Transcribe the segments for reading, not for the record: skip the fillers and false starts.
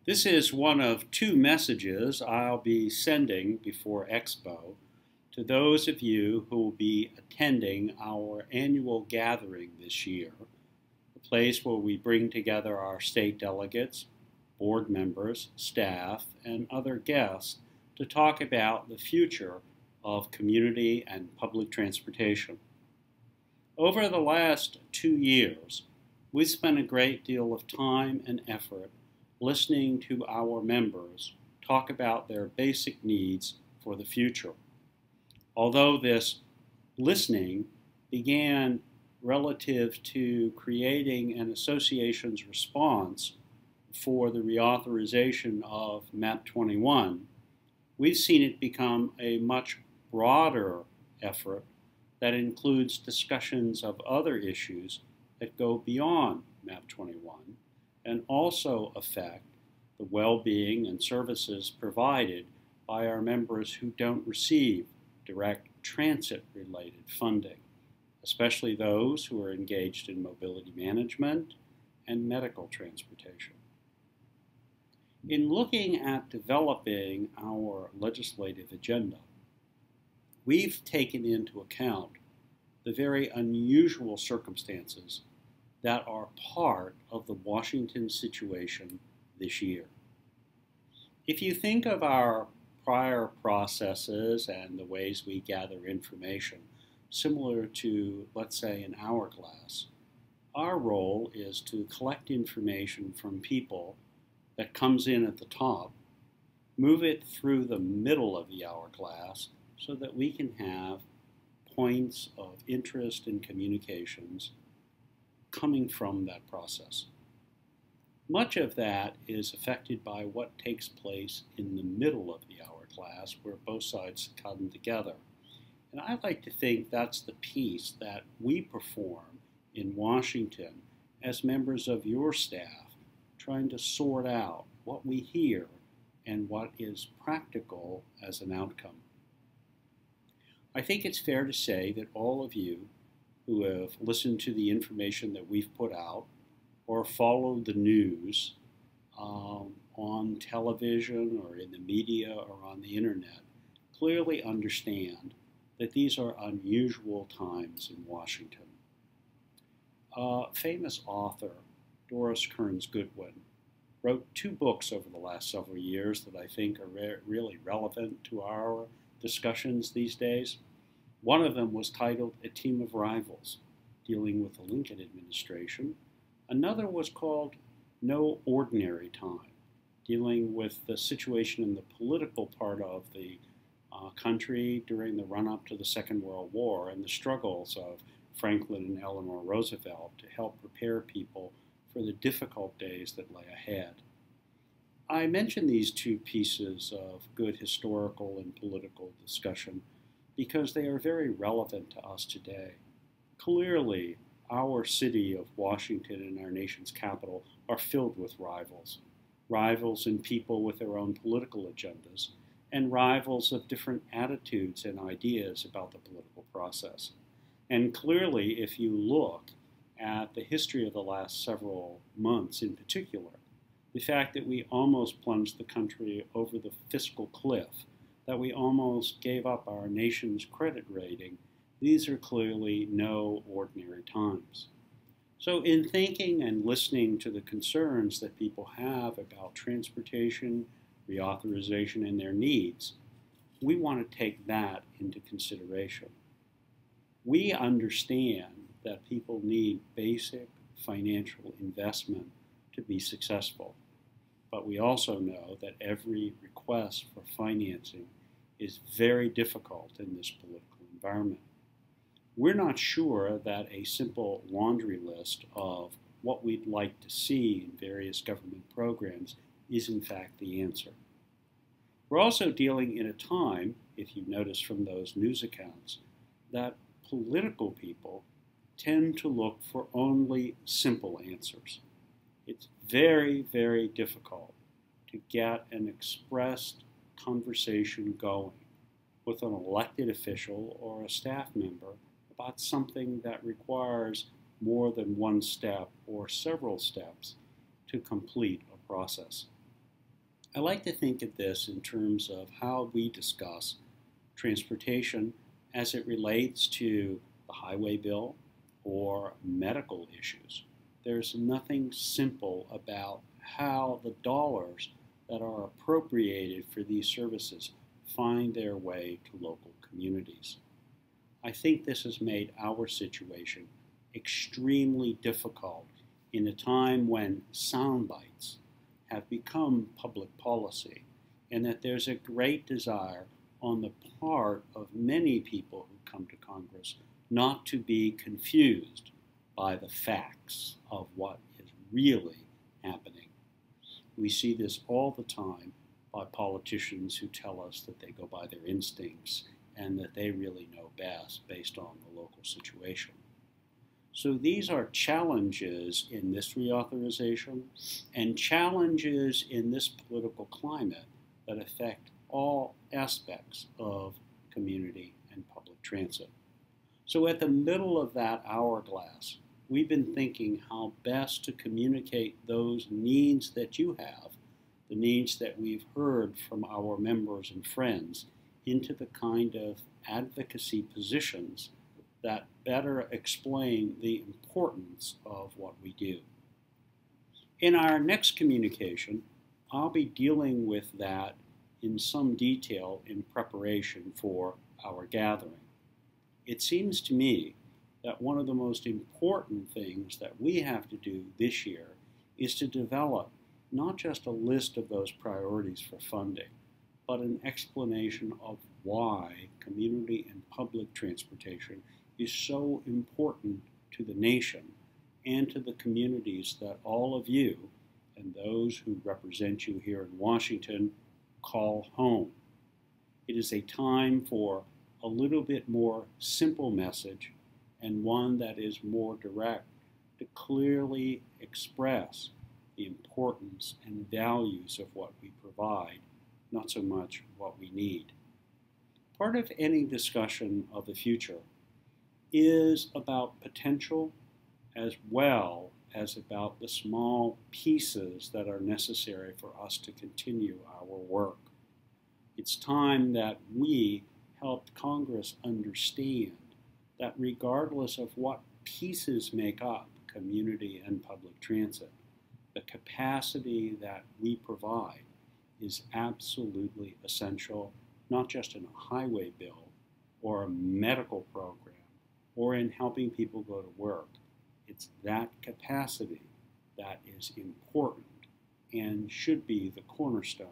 This is one of two messages I'll be sending before EXPO to those of you who will be attending our annual gathering this year, a place where we bring together our state delegates, board members, staff, and other guests to talk about the future of community and public transportation. Over the last 2 years, we've spent a great deal of time and effort listening to our members talk about their basic needs for the future. Although this listening began relative to creating an association's response for the reauthorization of MAP 21, we've seen it become a much broader effort that includes discussions of other issues that go beyond MAP 21 and also affect the well-being and services provided by our members who don't receive direct transit-related funding, especially those who are engaged in mobility management and medical transportation. In looking at developing our legislative agenda, we've taken into account the very unusual circumstances that are part of the Washington situation this year. If you think of our prior processes and the ways we gather information, similar to, let's say, an hourglass, our role is to collect information from people that comes in at the top, move it through the middle of the hourglass so that we can have points of interest in communications coming from that process. Much of that is affected by what takes place in the middle of the hourglass, where both sides come together. And I like to think that's the piece that we perform in Washington as members of your staff, trying to sort out what we hear and what is practical as an outcome. I think it's fair to say that all of you who have listened to the information that we've put out or followed the news on television or in the media or on the internet clearly understand that these are unusual times in Washington. Famous author Doris Kearns Goodwin wrote 2 books over the last several years that I think are really relevant to our discussions these days. One of them was titled A Team of Rivals, dealing with the Lincoln administration. Another was called No Ordinary Time, dealing with the situation in the political part of the country during the run-up to the Second World War and the struggles of Franklin and Eleanor Roosevelt to help prepare people for the difficult days that lay ahead. I mention these 2 pieces of good historical and political discussion because they are very relevant to us today. Clearly, our city of Washington and our nation's capital are filled with rivals. Rivals in people with their own political agendas, and rivals of different attitudes and ideas about the political process. And clearly, if you look at the history of the last several months in particular, the fact that we almost plunged the country over the fiscal cliff, that we almost gave up our nation's credit rating, these are clearly no ordinary times. So in thinking and listening to the concerns that people have about transportation, reauthorization, and their needs, we want to take that into consideration. We understand that people need basic financial investment to be successful. But we also know that every request for financing is very difficult in this political environment. We're not sure that a simple laundry list of what we'd like to see in various government programs is in fact the answer. We're also dealing in a time, if you notice from those news accounts, that political people tend to look for only simple answers. It's very, very difficult to get an expressed conversation going with an elected official or a staff member about something that requires more than one step or several steps to complete a process. I like to think of this in terms of how we discuss transportation as it relates to the highway bill or medical issues. There's nothing simple about how the dollars that are appropriated for these services find their way to local communities. I think this has made our situation extremely difficult in a time when sound bites have become public policy, and that there's a great desire on the part of many people who come to Congress not to be confused by the facts of what is really happening. We see this all the time by politicians who tell us that they go by their instincts and that they really know best based on the local situation. So these are challenges in this reauthorization and challenges in this political climate that affect all aspects of community and public transit. So at the middle of that hourglass, we've been thinking how best to communicate those needs that you have, the needs that we've heard from our members and friends, into the kind of advocacy positions that better explain the importance of what we do. In our next communication, I'll be dealing with that in some detail in preparation for our gathering. It seems to me that one of the most important things that we have to do this year is to develop not just a list of those priorities for funding, but an explanation of why community and public transportation is so important to the nation and to the communities that all of you and those who represent you here in Washington call home. It is a time for a little bit more simple message and one that is more direct to clearly express the importance and values of what we provide, not so much what we need. Part of any discussion of the future is about potential as well as about the small pieces that are necessary for us to continue our work. It's time that we help Congress understand that regardless of what pieces make up community and public transit, the capacity that we provide is absolutely essential, not just in a highway bill or a medical program or in helping people go to work. It's that capacity that is important and should be the cornerstone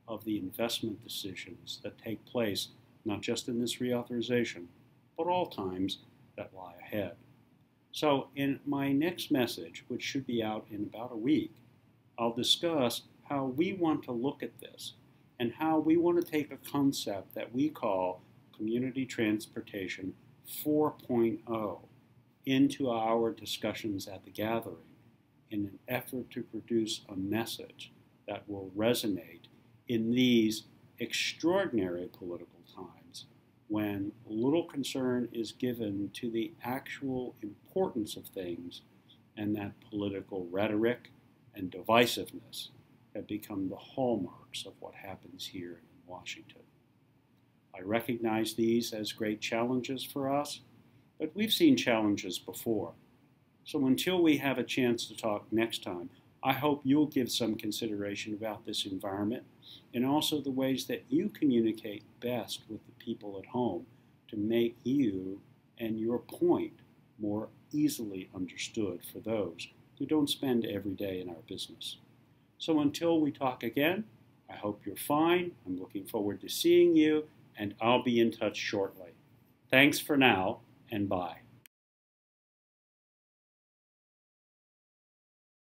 of the investment decisions that take place not just in this reauthorization, but all times that lie ahead. So in my next message, which should be out in about a week, I'll discuss how we want to look at this and how we want to take a concept that we call Community Transportation 4.0 into our discussions at the gathering in an effort to produce a message that will resonate in these extraordinary political times when little concern is given to the actual importance of things and that political rhetoric and divisiveness have become the hallmarks of what happens here in Washington. I recognize these as great challenges for us, but we've seen challenges before. So until we have a chance to talk next time, I hope you'll give some consideration about this environment and also the ways that you communicate best with the people at home to make you and your point more easily understood for those who don't spend every day in our business. So until we talk again, I hope you're fine. I'm looking forward to seeing you, and I'll be in touch shortly. Thanks for now, and bye.